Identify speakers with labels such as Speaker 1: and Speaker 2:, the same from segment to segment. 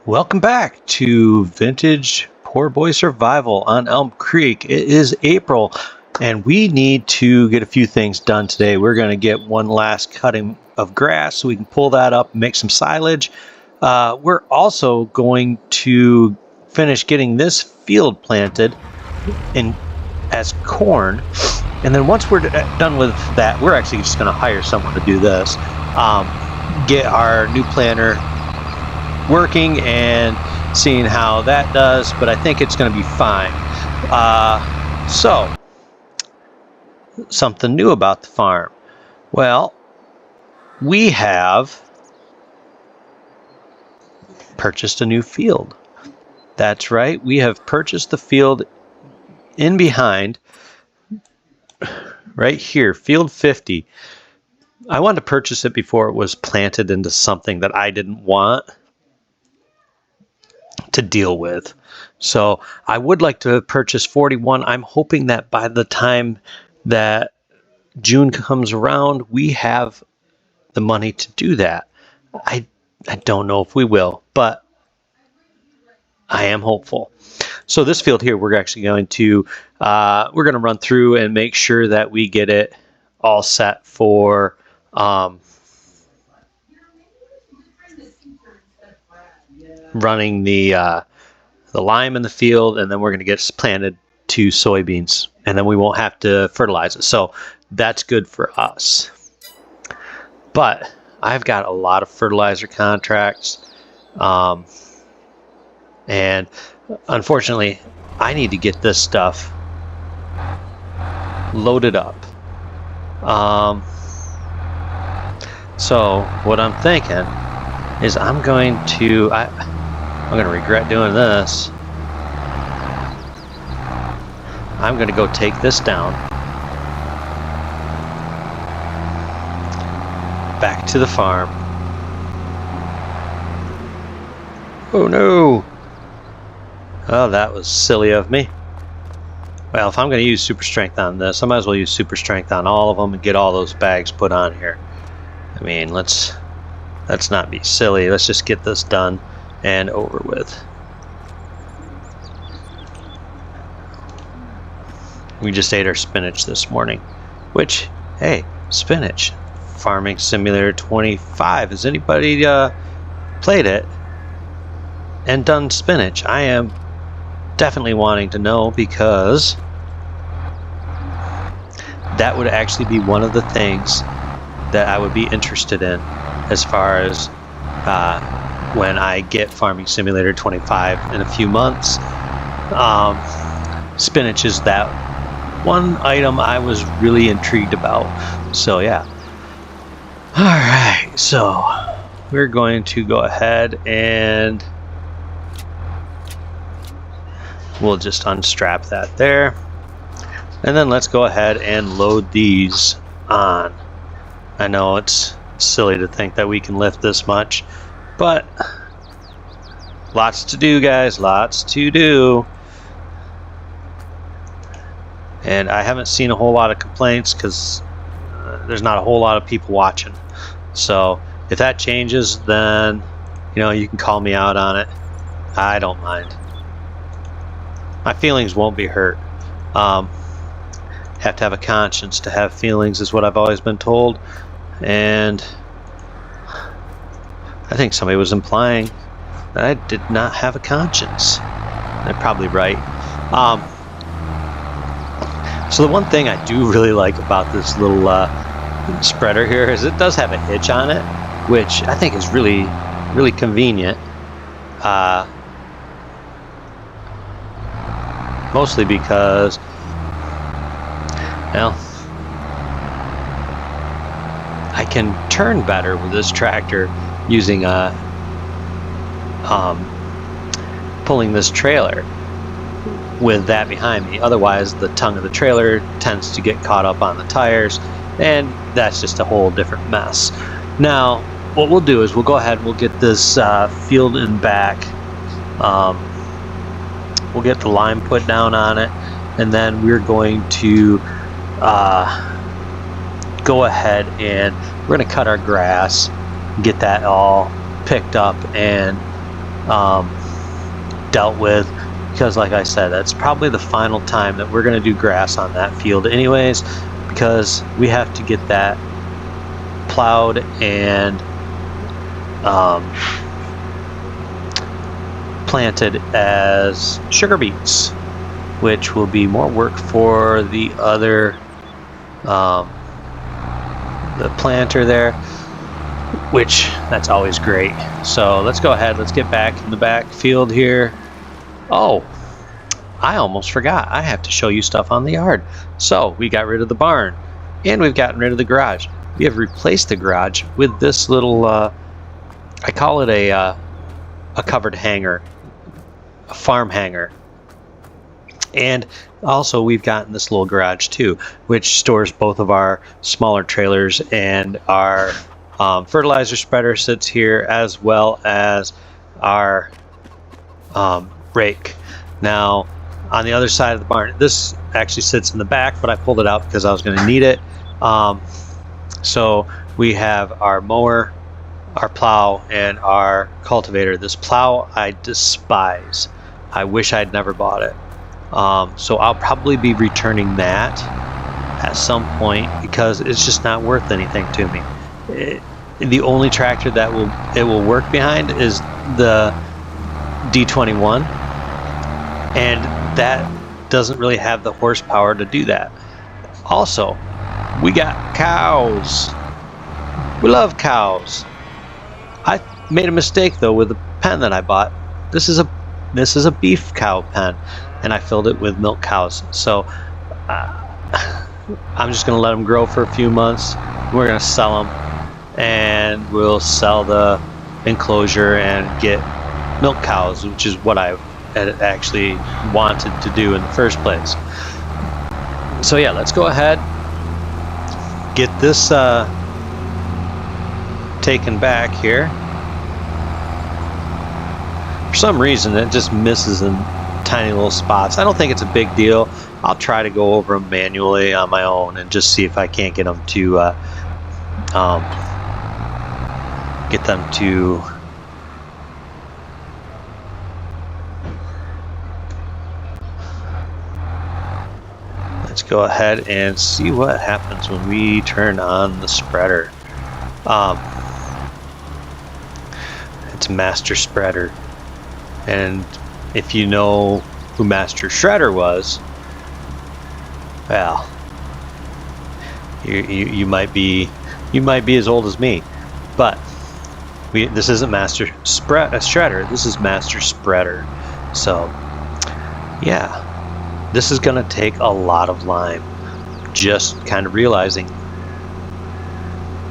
Speaker 1: Welcome back to Vintage Poor Boy Survival on Elmcreek. It is April and we need to get a few things done today. We're going to get one last cutting of grass so we can pull that up and make some silage. We're also going to finish getting this field planted as corn. And then once we're done with that, we're actually just going to hire someone to do this. Get our new planter working and seeing how that does, but I think it's going to be fine. So, something new about the farm. Well, we have purchased a new field. That's right, we have purchased the field in behind, right here, field 50. I wanted to purchase it before it was planted into something that I didn't want to deal with. So I would like to purchase 41. I'm hoping that by the time that June comes around, we have the money to do that. I don't know if we will, but I am hopeful. So this field here, we're actually going to run through and make sure that we get it all set for running the lime in the field, and then we're going to get planted to soybeans, and then we won't have to fertilize it. So that's good for us. But I've got a lot of fertilizer contracts, and unfortunately, I need to get this stuff loaded up. So what I'm thinking is I'm going to regret doing this. I'm going to go take this down back to the farm. Oh no! Oh, that was silly of me. Well, if I'm going to use super strength on this, I might as well use super strength on all of them and get all those bags put on here. I mean, let's not be silly. Let's just get this done and over with. We just ate our spinach this morning, which, hey, spinach. Farming Simulator 25. Has anybody played it and done spinach? I am definitely wanting to know, because that would actually be one of the things that I would be interested in as far as when I get Farming Simulator 25 in a few months. Spinach is that one item I was really intrigued about. So yeah. Alright, so we're going to go ahead and we'll just unstrap that there. And then let's go ahead and load these on. I know it's silly to think that we can lift this much, but lots to do, guys, lots to do. And I haven't seen a whole lot of complaints because there's not a whole lot of people watching. So if that changes, then you can call me out on it. I don't mind. My feelings won't be hurt. Have to have a conscience to have feelings is what I've always been told. And I think somebody was implying that I did not have a conscience. They're probably right. So the one thing I do really like about this little spreader here is it does have a hitch on it, which I think is really, really convenient. Mostly because, well, I can turn better with this tractor using pulling this trailer with that behind me. Otherwise, the tongue of the trailer tends to get caught up on the tires, and that's just a whole different mess. Now, what we'll do is we'll go ahead and we'll get this field in back. We'll get the lime put down on it, and then we're going to go ahead and we're going to cut our grass, get that all picked up and dealt with, because like I said, that's probably the final time that we're going to do grass on that field anyways, because we have to get that plowed and planted as sugar beets, which will be more work for the other the planter there, which that's always great. So let's go ahead, let's get back in the backfield here. Oh, I almost forgot, I have to show you stuff on the yard. So we got rid of the barn and we've gotten rid of the garage. We have replaced the garage with this little I call it a covered hanger, a farm hanger. And also we've gotten this little garage too, which stores both of our smaller trailers, and our fertilizer spreader sits here, as well as our rake. Now on the other side of the barn, this actually sits in the back, but I pulled it out because I was going to need it. So we have our mower, our plow, and our cultivator. This plow I despise. I wish I'd never bought it. So I'll probably be returning that at some point because it's just not worth anything to me. The only tractor that it will work behind is the D21, and that doesn't really have the horsepower to do that. Also, we got cows. We love cows. I made a mistake though with the pen that I bought. This is a beef cow pen, and I filled it with milk cows. So I'm just gonna let them grow for a few months. We're gonna sell them, and we'll sell the enclosure and get milk cows, which is what I had actually wanted to do in the first place. So yeah, let's go ahead, get this taken back here. For some reason it just misses in tiny little spots. I don't think it's a big deal. I'll try to go over them manually on my own and just see if I can't get them to let's go ahead and see what happens when we turn on the spreader. It's Master Spreader, and if you know who Master Shredder was, well, you might be as old as me, but this isn't Master Shredder. This is Master Spreader. So yeah, this is gonna take a lot of lime. Just kind of realizing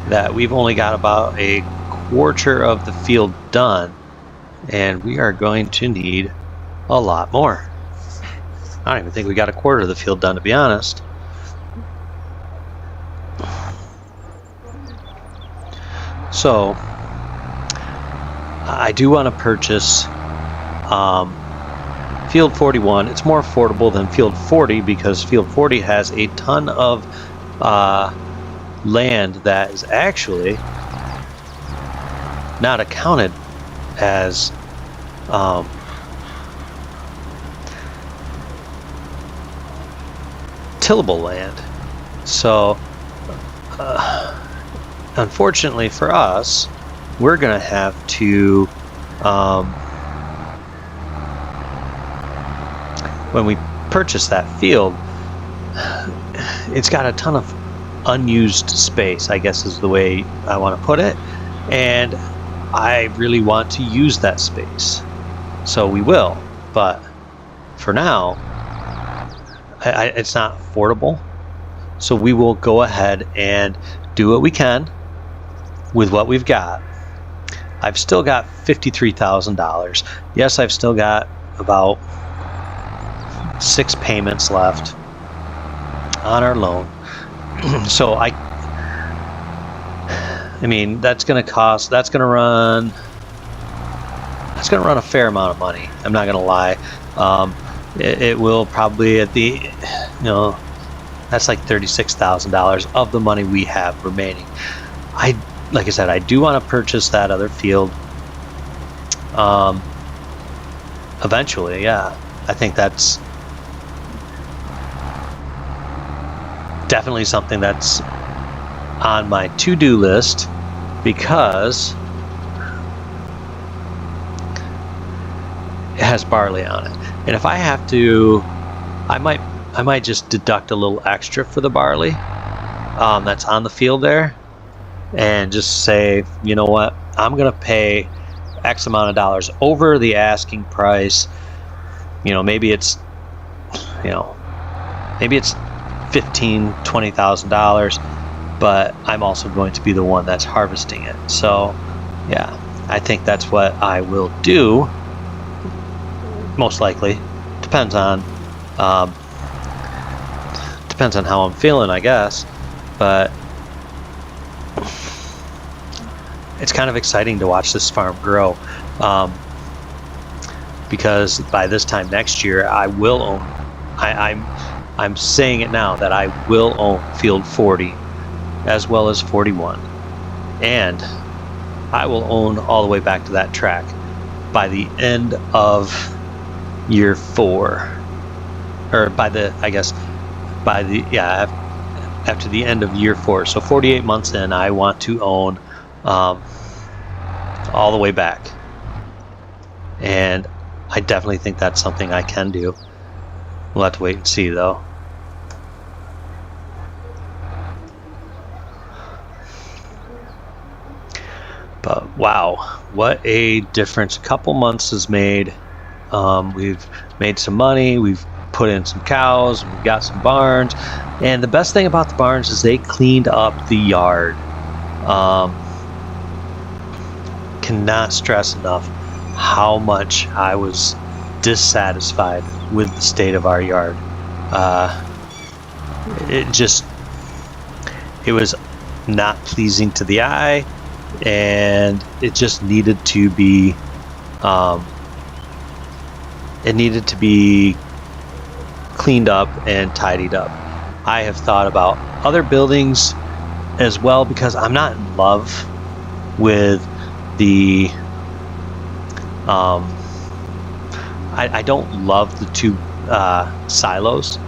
Speaker 1: that we've only got about a quarter of the field done, and we are going to need a lot more. I don't even think we got a quarter of the field done, to be honest. So I do want to purchase Field 41. It's more affordable than Field 40 because Field 40 has a ton of land that is actually not accounted as tillable land. So unfortunately for us, we're gonna have to when we purchase that field, it's got a ton of unused space, I guess is the way I want to put it, and I really want to use that space, so we will. But for now, it's not affordable, so we will go ahead and do what we can with what we've got. I've still got $53,000. Yes, I've still got about 6 payments left on our loan. So I mean, that's going to run a fair amount of money. I'm not going to lie. It will probably that's like $36,000 of the money we have remaining. Like I said, I do want to purchase that other field. eventually, yeah. I think that's definitely something that's on my to-do list, because it has barley on it. And if I have to, I might just deduct a little extra for the barley that's on the field there, and just say, you know what, I'm gonna pay X amount of dollars over the asking price. Maybe it's $15,000-$20,000, but I'm also going to be the one that's harvesting it. So yeah, I think that's what I will do, most likely. Depends on how I'm feeling, I guess. But it's kind of exciting to watch this farm grow, because by this time next year I will own, I'm saying it now, that I will own field 40 as well as 41, and I will own all the way back to that track by the end of year 4, or after the end of year 4. So 48 months in, I want to own all the way back, and I definitely think that's something I can do. We'll have to wait and see, though. But wow, what a difference a couple months has made. We've made some money, we've put in some cows, we've got some barns, and the best thing about the barns is they cleaned up the yard. Cannot stress enough how much I was dissatisfied with the state of our yard. It was not pleasing to the eye, and it just needed to be cleaned up and tidied up. I have thought about other buildings as well, because I'm not in love with the I don't love the 2 silos,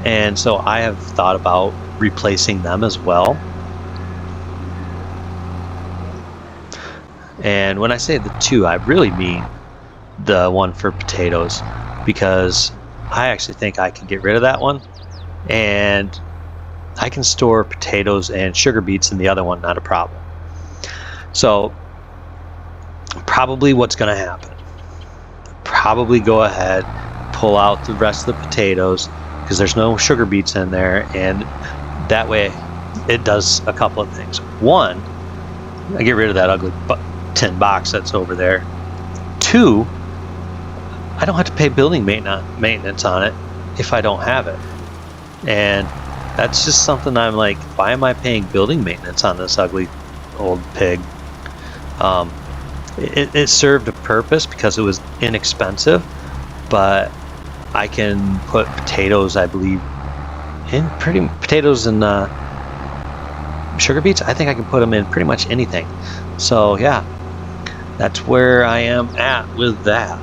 Speaker 1: and so I have thought about replacing them as well. And when I say the 2, I really mean the one for potatoes, because I actually think I can get rid of that one, and I can store potatoes and sugar beets in the other one, not a problem. So probably what's going to happen, probably go ahead, pull out the rest of the potatoes, because there's no sugar beets in there, and that way it does a couple of things. One, I get rid of that ugly tin box that's over there. 2, I don't have to pay building maintenance on it if I don't have it. And that's just something I'm like, why am I paying building maintenance on this ugly old pig? It served a purpose because it was inexpensive, but I can put potatoes, I believe, potatoes and sugar beets. I think I can put them in pretty much anything. So yeah, that's where I am at with that.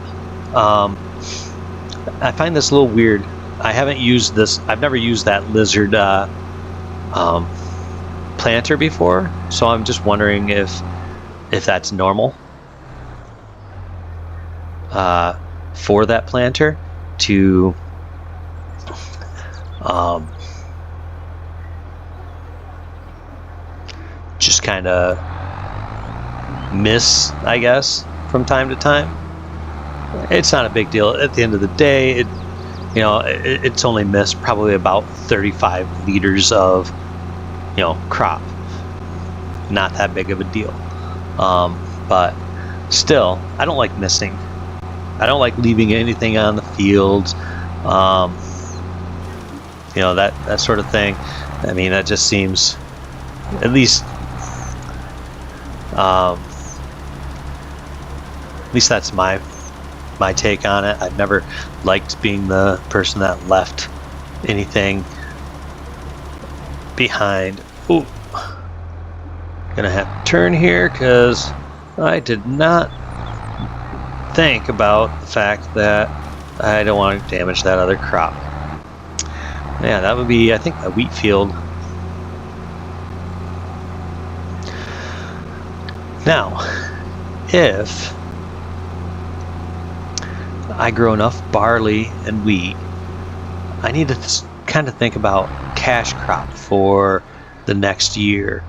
Speaker 1: I find this a little weird. I've never used that lizard planter before, so I'm just wondering if that's normal for that planter to just kind of miss, I guess, from time to time. It's not a big deal. At the end of the day, it's only missed probably about 35 liters of crop. Not that big of a deal. But still, I don't like missing. I don't like leaving anything on the fields. That sort of thing. I mean, that just seems, at least that's my take on it. I've never liked being the person that left anything behind. Ooh, gonna have to turn here because I did not think about the fact that I don't want to damage that other crop. Yeah, that would be, I think, a wheat field. Now, if I grow enough barley and wheat, I need to kind of think about cash crop for the next year.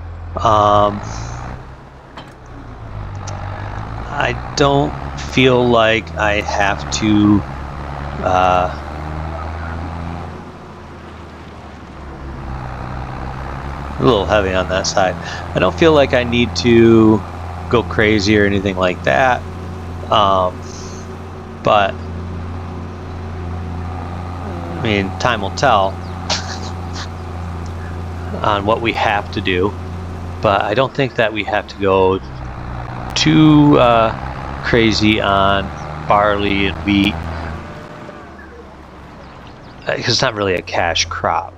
Speaker 1: I don't feel like I have to a little heavy on that side. I don't feel like I need to go crazy or anything like that. But I mean, time will tell on what we have to do. But I don't think that we have to go too crazy on barley and wheat, because it's not really a cash crop.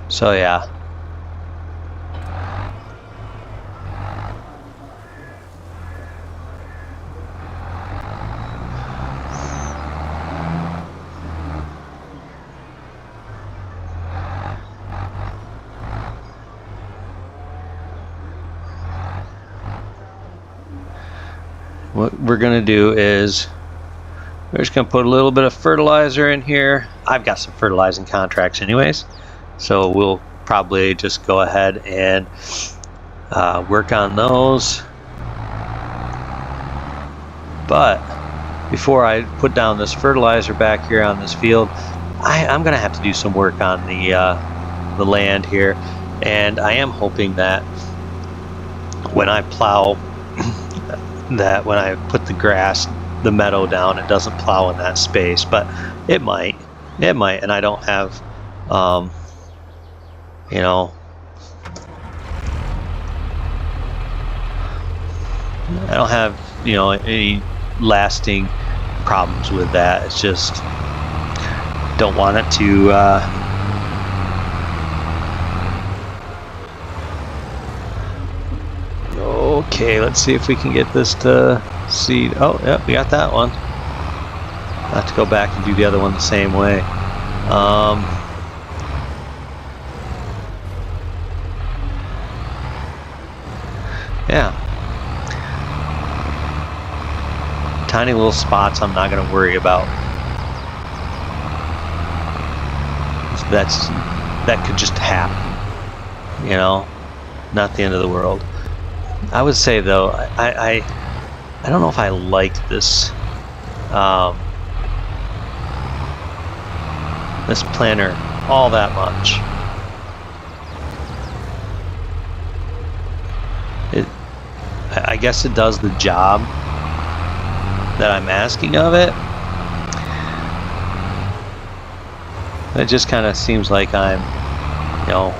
Speaker 1: So yeah. What we're gonna do is we're just gonna put a little bit of fertilizer in here. I've got some fertilizing contracts anyways, so we'll probably just go ahead and work on those. But before I put down this fertilizer back here on this field, I'm gonna have to do some work on the land here, and I am hoping that when I plow that when I put the grass, the meadow down, it doesn't plow in that space, but it might, and I don't have, you know, I don't have, you know, any lasting problems with that. It's just don't want it to okay, let's see if we can get this to seed. Oh, yep, we got that one. I have to go back and do the other one the same way. Yeah. Tiny little spots I'm not going to worry about. That could just happen. You know, not the end of the world. I would say though, I don't know if I like this this planter all that much. I guess it does the job that I'm asking of it. It just kind of seems like I'm, you know,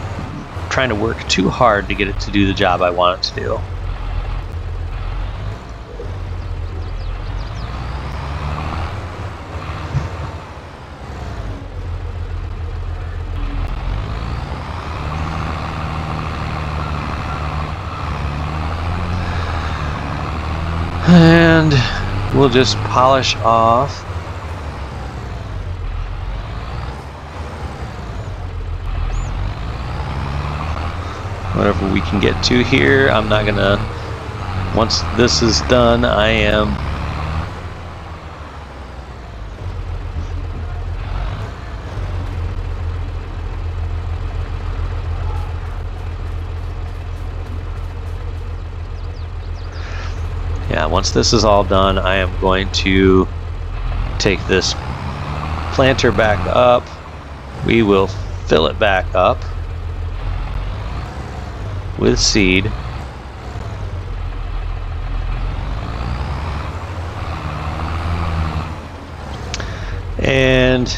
Speaker 1: trying to work too hard to get it to do the job I want it to do. And we'll just polish off whatever we can get to here. I'm not gonna, once this is done, I am once this is all done, I am going to take this planter back up. We will fill it back up with seed. And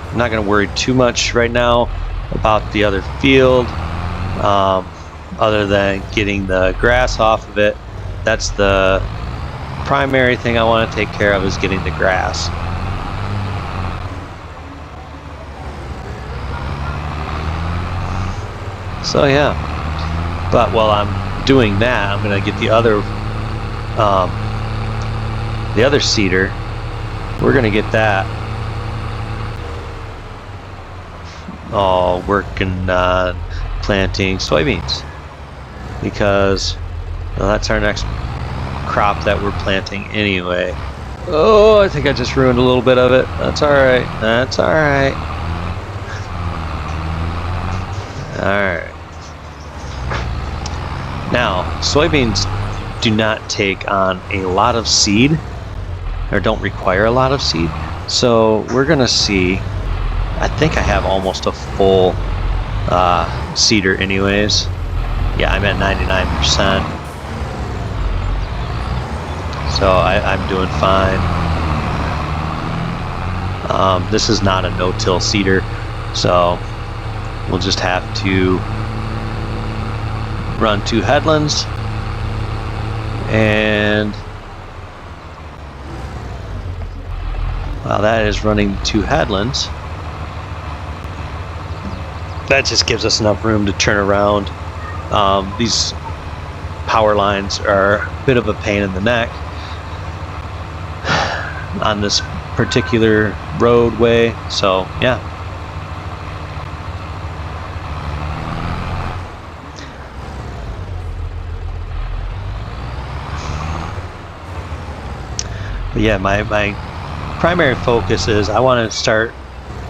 Speaker 1: I'm not going to worry too much right now about the other field. Other than getting the grass off of it. That's the primary thing I want to take care of, is getting the grass. So yeah, but while I'm doing that, I'm going to get the other seeder. We're going to get that all working on planting soybeans, because well, that's our next crop that we're planting anyway. Oh, I think I just ruined a little bit of it. That's all right. That's all right. All right. Now, soybeans do not take on a lot of seed, or don't require a lot of seed. So we're gonna see, I think I have almost a full seeder anyways. Yeah, I'm at 99%. So I'm doing fine. This is not a no-till seeder, so we'll just have to run 2 headlands, and while that is running 2 headlands, that just gives us enough room to turn around. These power lines are a bit of a pain in the neck on this particular roadway, so yeah. But yeah, my primary focus is I want to start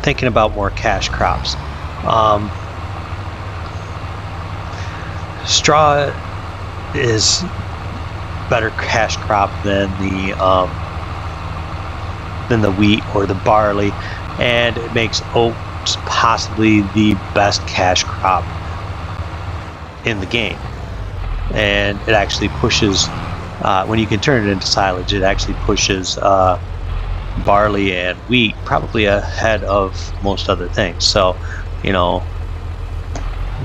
Speaker 1: thinking about more cash crops. Straw is better cash crop than the wheat or the barley, and it makes oats possibly the best cash crop in the game. And it actually pushes, when you can turn it into silage, it actually pushes barley and wheat probably ahead of most other things. So, you know,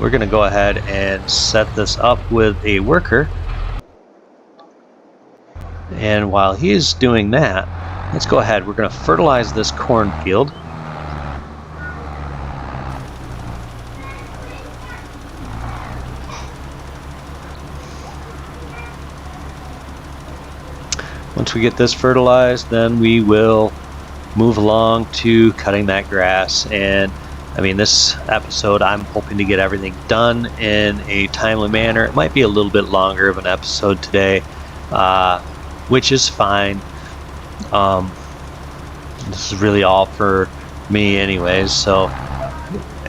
Speaker 1: we're going to go ahead and set this up with a worker. And while he's doing that, let's go ahead. We're going to fertilize this cornfield. Once we get this fertilized, then we will move along to cutting that grass. And I mean, this episode, I'm hoping to get everything done in a timely manner. It might be a little bit longer of an episode today, which is fine. This is really all for me anyways, so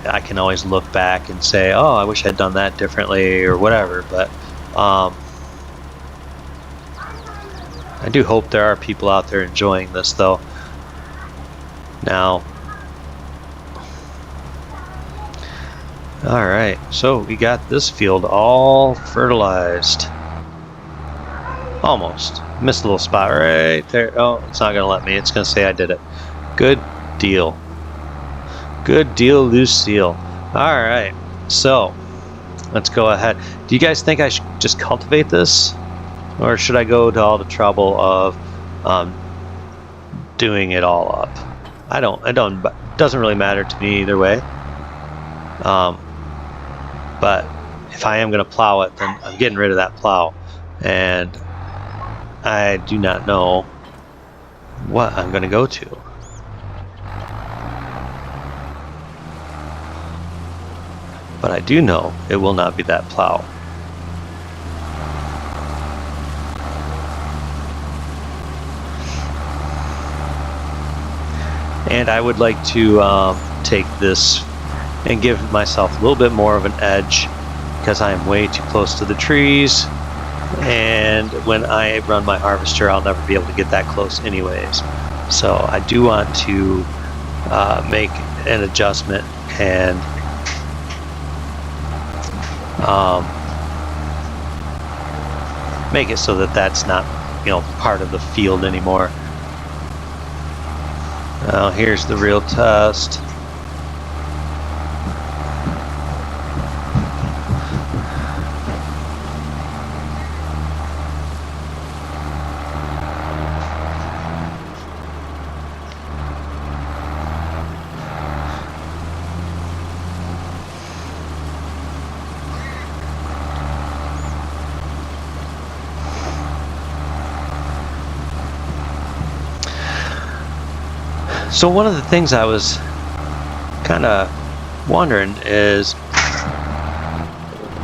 Speaker 1: I can always look back and say, oh, I wish I'd done that differently or whatever. But I do hope there are people out there enjoying this, though. Now, all right, so we got this field all fertilized. Almost. Missed a little spot right there. Oh, it's not going to let me. It's going to say I did it. Good deal. Good deal, Lucille. All right, so let's go ahead. Do you guys think I should just cultivate this? Or should I go to all the trouble of doing it all up? It doesn't really matter to me either way. But if I am going to plow it, then I'm getting rid of that plow. And I do not know what I'm going to go to. But I do know it will not be that plow. And I would like to take this and give myself a little bit more of an edge, because I am way too close to the trees, and when I run my harvester I'll never be able to get that close anyways. So I do want to make an adjustment and make it so that that's not, you know, part of the field anymore. Now here's the real test. So one of the things I was kind of wondering is,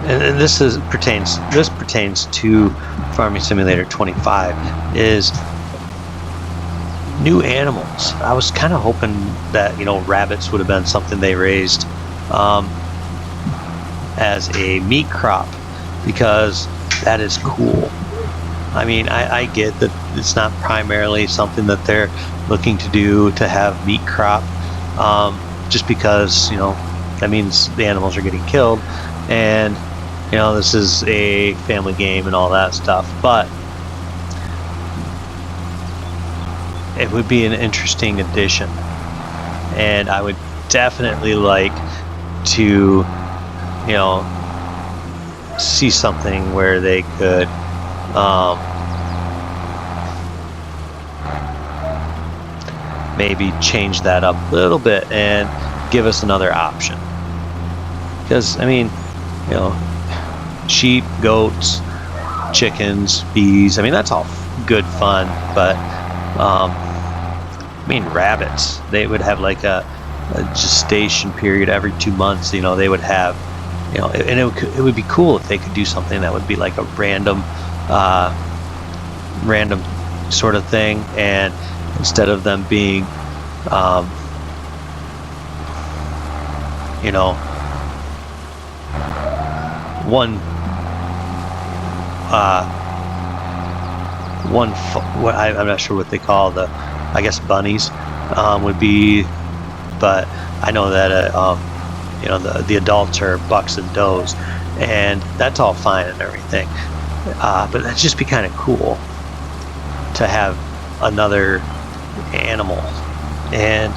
Speaker 1: and this pertains to Farming Simulator 25, is new animals. I was kind of hoping that, you know, rabbits would have been something they raised as a meat crop, because that is cool. I mean, I get that it's not primarily something that they're looking to do to have meat crop, just because, you know, that means the animals are getting killed, and, you know, this is a family game and all that stuff. But it would be an interesting addition, and I would definitely like to, you know, see something where they could maybe change that up a little bit and give us another option. Because, I mean, you know, sheep, goats, chickens, bees, I mean, that's all good fun, but I mean, rabbits, they would have like a gestation period every 2 months. You know, they would have, you know, and it would be cool if they could do something that would be like a random sort of thing, and instead of them being, you know, I'm not sure what they call the, I guess bunnies would be, but I know that you know, the adults are bucks and does, and that's all fine and everything, but that'd just be kind of cool to have another animal. And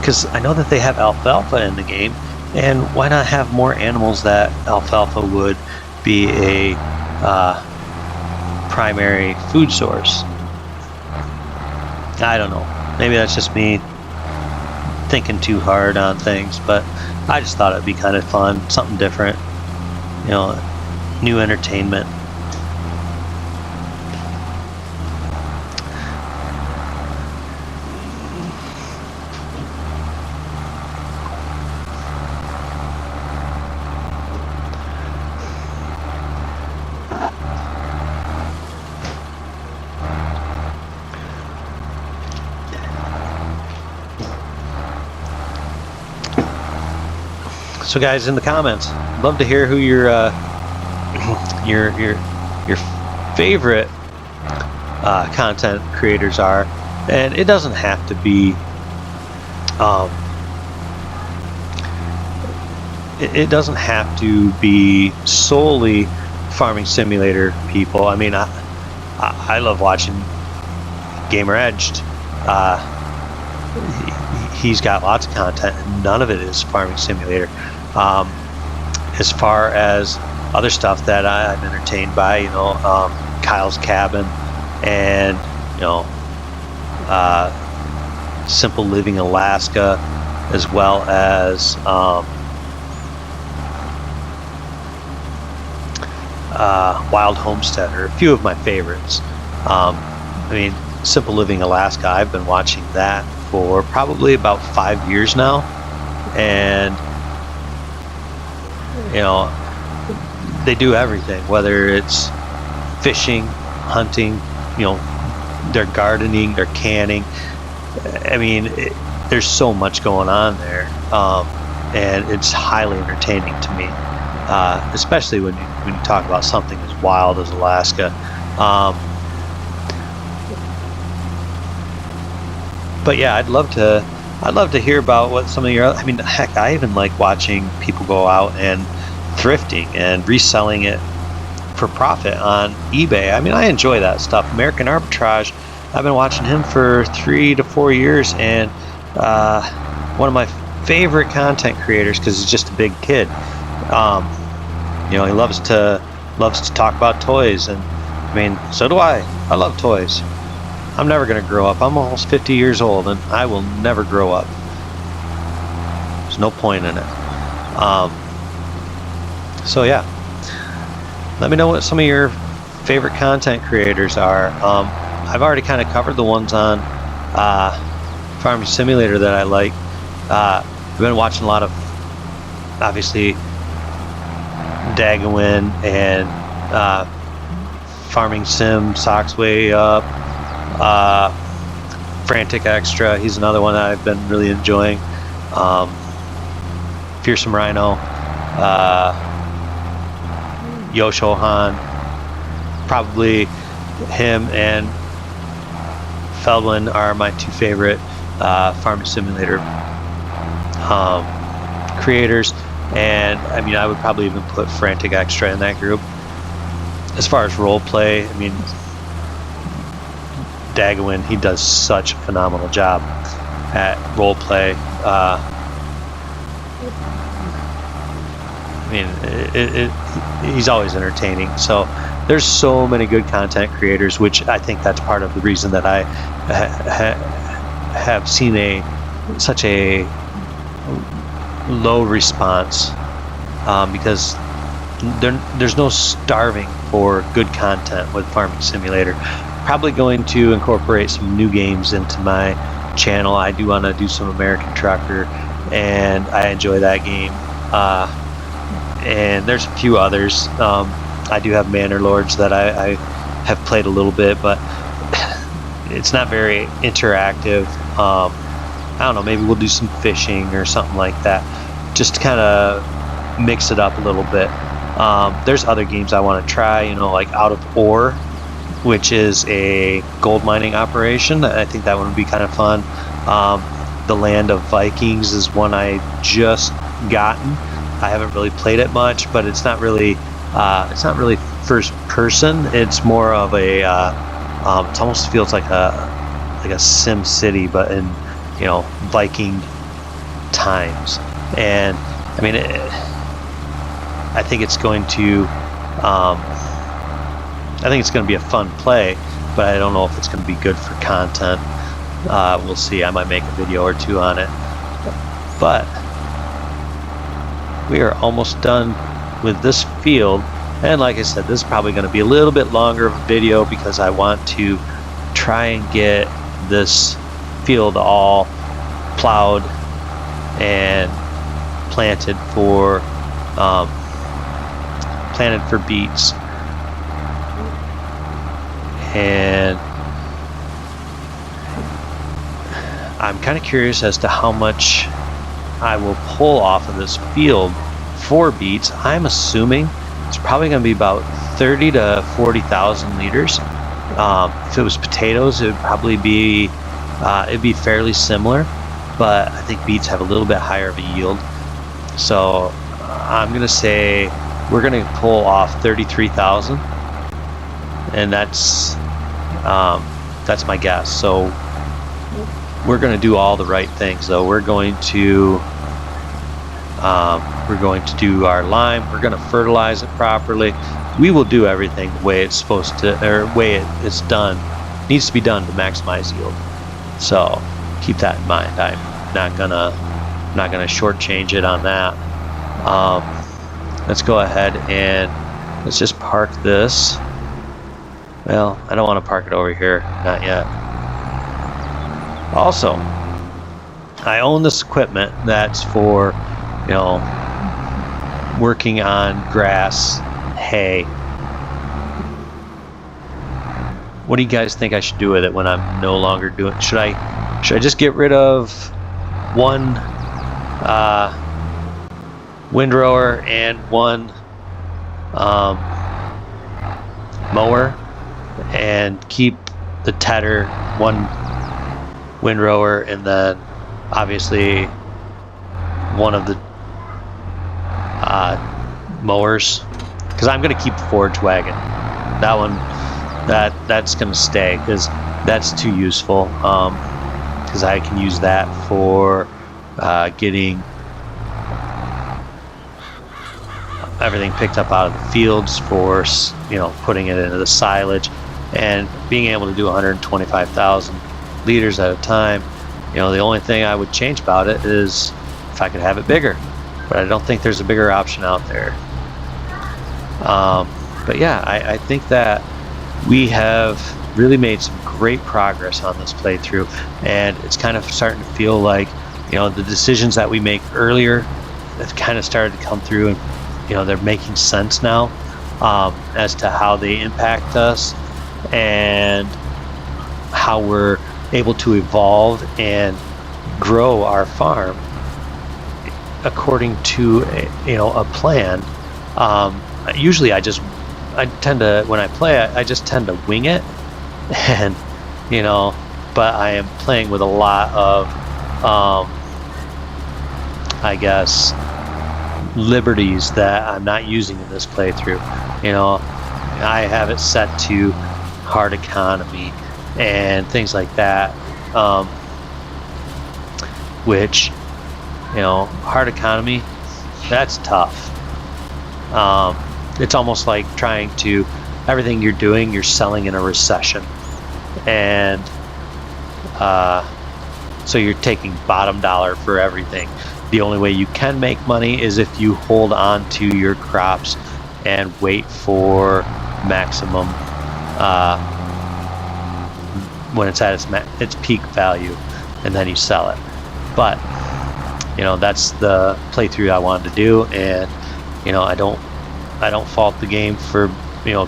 Speaker 1: because I know that they have alfalfa in the game, and why not have more animals that alfalfa would be a primary food source? I don't know, maybe that's just me thinking too hard on things, but I just thought it'd be kind of fun, something different, you know, new entertainment. So guys, in the comments, love to hear who your favorite content creators are, and it doesn't have to be it doesn't have to be solely Farming Simulator people. I mean, I love watching Gamer Edged. He's got lots of content, and none of it is Farming Simulator. As far as other stuff that I'm entertained by, you know, Kyle's Cabin, and, you know, Simple Living Alaska, as well as Wild Homestead are a few of my favorites. I mean, Simple Living Alaska, I've been watching that for probably about 5 years now, and, you know, they do everything, whether it's fishing, hunting, you know, they're gardening, they're canning. I mean, there's so much going on there, and it's highly entertaining to me, especially when you talk about something as wild as Alaska. But yeah, I'd love to hear about what some of your, I mean, heck, I even like watching people go out and thrifting and reselling it for profit on eBay. I mean, I enjoy that stuff. American Arbitrage, I've been watching him for 3 to 4 years, and one of my favorite content creators, because he's just a big kid. You know, he loves to talk about toys, and I mean, so do I. I love toys. I'm never going to grow up. I'm almost 50 years old, and I will never grow up. There's no point in it. So yeah, let me know what some of your favorite content creators are. I've already kind of covered the ones on farming simulator that I like. I've been watching a lot of, obviously, Dagwin and Farming Sim, Socks Way Up, Frantic Extra. He's another one that I've been really enjoying. Fearsome Rhino, Yoshohan, probably him and Feldwin are my two favorite farming simulator creators. And I mean, I would probably even put Frantic Extra in that group. As far as role play, I mean, Dagwin, he does such a phenomenal job at role play. I mean, he's always entertaining. So there's so many good content creators, which I think that's part of the reason that I have seen such a low response, because there's no starving for good content with Farming Simulator. Probably going to incorporate some new games into my channel. I do want to do some American Trucker, and I enjoy that game. And there's a few others. I do have Manor Lords that I have played a little bit, but it's not very interactive. I don't know, maybe we'll do some fishing or something like that, just to kind of mix it up a little bit. There's other games I want to try, you know, like Out of Ore, which is a gold mining operation. I think that one would be kind of fun. The Land of Vikings is one I just gotten. I haven't really played it much, but it's not really first person. It's more of a it almost feels like a Sim City, but in, you know, Viking times. And I mean, I think it's going to be a fun play, but I don't know if it's going to be good for content. We'll see. I might make a video or two on it. But we are almost done with this field, and like I said, this is probably going to be a little bit longer of a video because I want to try and get this field all plowed and planted for beets. And I'm kind of curious as to how much I will pull off of this field for beets. I'm assuming it's probably going to be about 30 to 40,000 liters. If it was potatoes, it would probably be it'd be fairly similar, but I think beets have a little bit higher of a yield. So I'm going to say we're going to pull off 33,000, and that's my guess. So we're going to do all the right things, though. We're going to do our lime. We're going to fertilize it properly. We will do everything the way it's supposed to, or way it's done, needs to be done to maximize yield. So keep that in mind. I'm not gonna shortchange it on that. Let's go ahead and let's just park this. Well, I don't want to park it over here, not yet. Also, I own this equipment that's for, you know, working on grass, hay. What do you guys think I should do with it when I'm no longer doing? Should I just get rid of one windrower and one mower, and keep the tedder, one windrower, and then obviously one of the mowers, because I'm going to keep the forage wagon. That one, that's going to stay because that's too useful, because I can use that for getting everything picked up out of the fields, for, you know, putting it into the silage, and being able to do 125,000 liters at a time. You know, the only thing I would change about it is if I could have it bigger, but I don't think there's a bigger option out there. But yeah, I think that we have really made some great progress on this playthrough, and it's kind of starting to feel like, the decisions that we make earlier have kind of started to come through, and they're making sense now, as to how they impact us and how we're able to evolve and grow our farm according to a plan. Usually I tend to, when I play, I just tend to wing it, and but I am playing with a lot of I guess liberties that I'm not using in this playthrough. I have it set to hard economy and things like that, which hard economy, that's tough. It's almost like trying to, everything you're doing, you're selling in a recession, and so you're taking bottom dollar for everything. The only way you can make money is if you hold on to your crops and wait for maximum, when it's at its peak value, and then you sell it. But that's the playthrough I wanted to do, and I don't fault the game for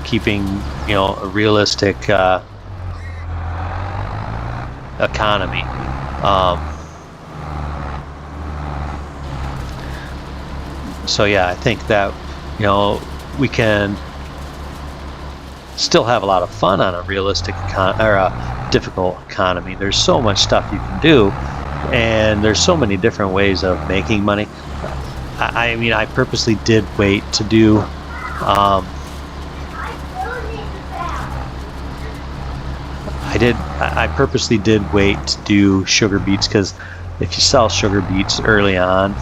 Speaker 1: keeping a realistic economy. So yeah, I think that we can still have a lot of fun on a realistic or a difficult economy. There's so much stuff you can do, and there's so many different ways of making money. I mean, I purposely did wait to do I purposely did wait to do sugar beets, because if you sell sugar beets early on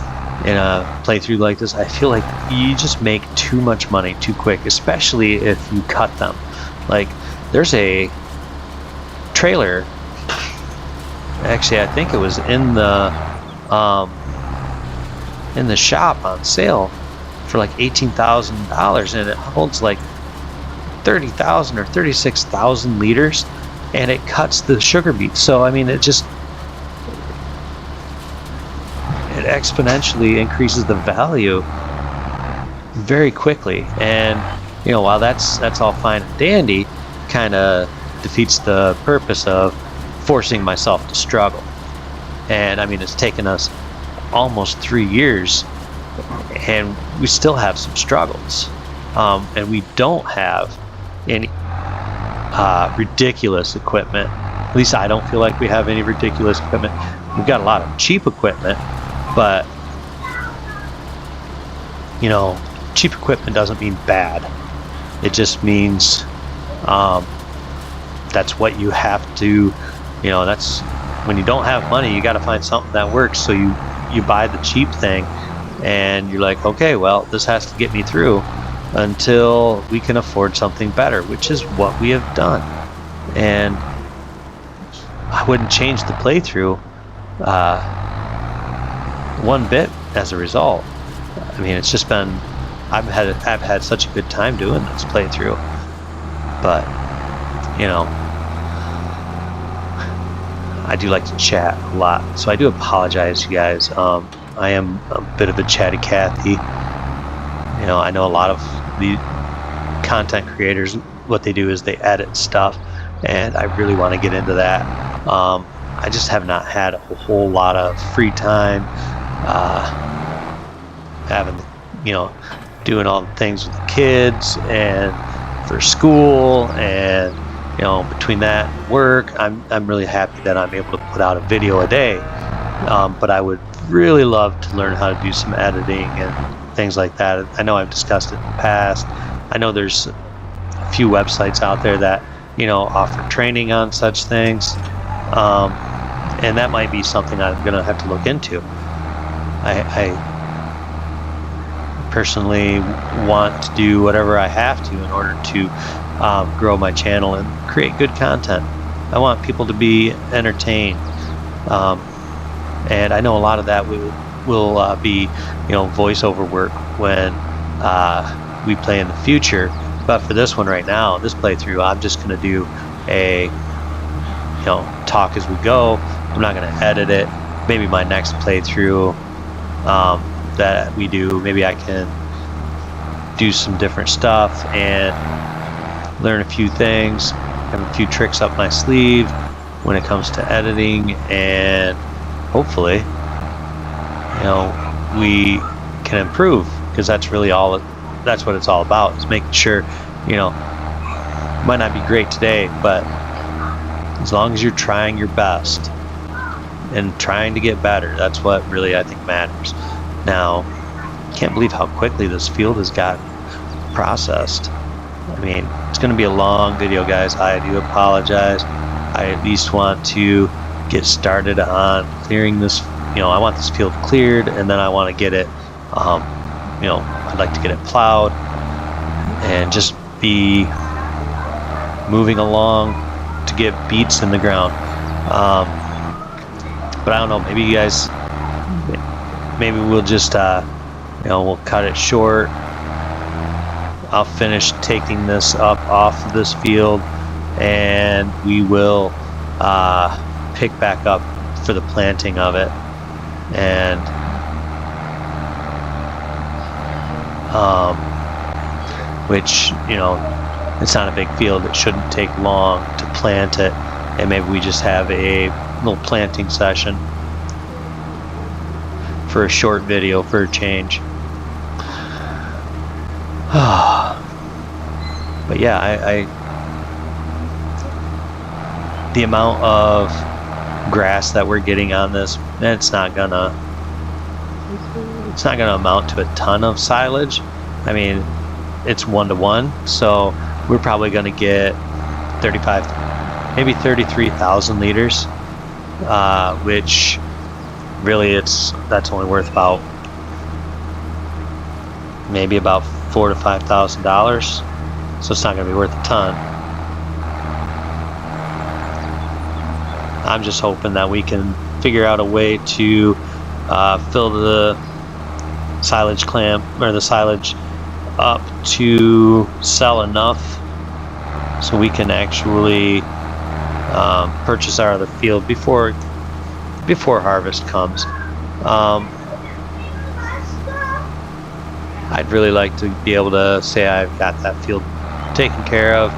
Speaker 1: in a playthrough like this, I feel like you just make too much money too quick, especially if you cut them. Like, there's a trailer, actually I think it was in the shop on sale for like $18,000, and it holds like 30,000 or 36,000 liters, and it cuts the sugar beets. So I mean, it exponentially increases the value very quickly. And while that's all fine and dandy, kind of defeats the purpose of forcing myself to struggle. And I mean, it's taken us almost 3 years, and we still have some struggles, and we don't have any ridiculous equipment. At least I don't feel like we have any ridiculous equipment. We've got a lot of cheap equipment, but cheap equipment doesn't mean bad. It just means that's what you have to, that's when you don't have money, you got to find something that works. So you buy the cheap thing, and you're like, okay, well, this has to get me through until we can afford something better, which is what we have done. And I wouldn't change the playthrough one bit as a result. I mean, it's just been, I've had such a good time doing this playthrough. But I do like to chat a lot, so I do apologize, you guys. I am a bit of a chatty Cathy. I know a lot of the content creators, what they do is they edit stuff, and I really want to get into that. I just have not had a whole lot of free time, having, doing all the things with the kids and for school, and between that and work, I'm really happy that I'm able to put out a video a day. But I would really love to learn how to do some editing and things like that. I know I've discussed it in the past. I know there's a few websites out there that offer training on such things, and that might be something I'm gonna have to look into. I personally want to do whatever I have to in order to grow my channel and create good content. I want people to be entertained, and I know a lot of that will be voiceover work when we play in the future. But for this one right now, this playthrough, I'm just going to do a, talk as we go. I'm not going to edit it. Maybe my next playthrough that we do, maybe I can do some different stuff and learn a few things, have a few tricks up my sleeve when it comes to editing, and hopefully, we can improve, because that's really that's what it's all about, is making sure, might not be great today, but as long as you're trying your best and trying to get better, that's what really I think matters. Now, can't believe how quickly this field has got processed. I mean, it's going to be a long video, guys. I do apologize. I at least want to get started on clearing this. I want this field cleared, and then I want to get it, I'd like to get it plowed and just be moving along to get beets in the ground. But I don't know, maybe you guys, maybe we'll just, we'll cut it short. I'll finish taking this up off of this field, and we will pick back up for the planting of it. And which, it's not a big field. It shouldn't take long to plant it, and maybe we just have a little planting session for a short video for a change. But yeah, the amount of grass that we're getting on this, it's not gonna amount to a ton of silage. I mean, it's 1-to-1, so we're probably gonna get 35, maybe 33,000 liters, which really that's only worth about maybe about $4,000 to $5,000, so it's not going to be worth a ton. I'm just hoping that we can figure out a way to fill the silage clamp, or the silage, up to sell enough so we can actually purchase our other field before harvest comes. I'd really like to be able to say I've got that field taken care of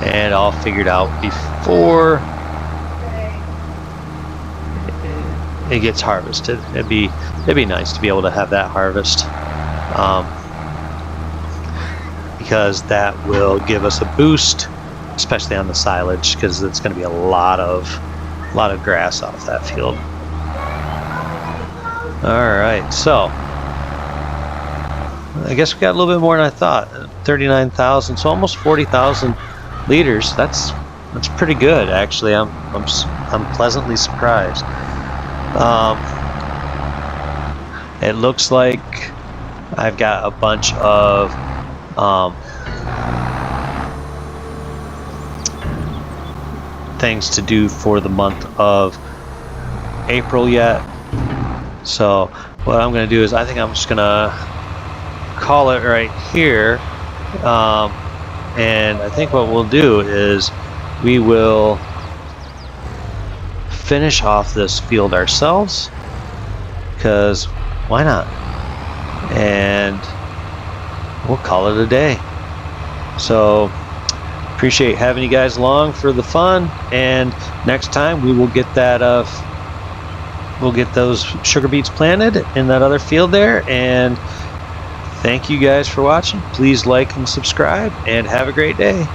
Speaker 1: and all figured out before it gets harvested. It'd be nice to be able to have that harvest, because that will give us a boost, especially on the silage, because it's going to be a lot of grass off that field. All right, so I guess we got a little bit more than I thought. 39,000, so almost 40,000 liters. That's pretty good, actually. I'm pleasantly surprised. It looks like I've got a bunch of things to do for the month of April yet. So what I'm going to do is, I think I'm just going to call it right here, and I think what we'll do is we will finish off this field ourselves, because why not, and we'll call it a day. So appreciate having you guys along for the fun, and next time we will get that we'll get those sugar beets planted in that other field there. And thank you guys for watching. Please like and subscribe, and have a great day.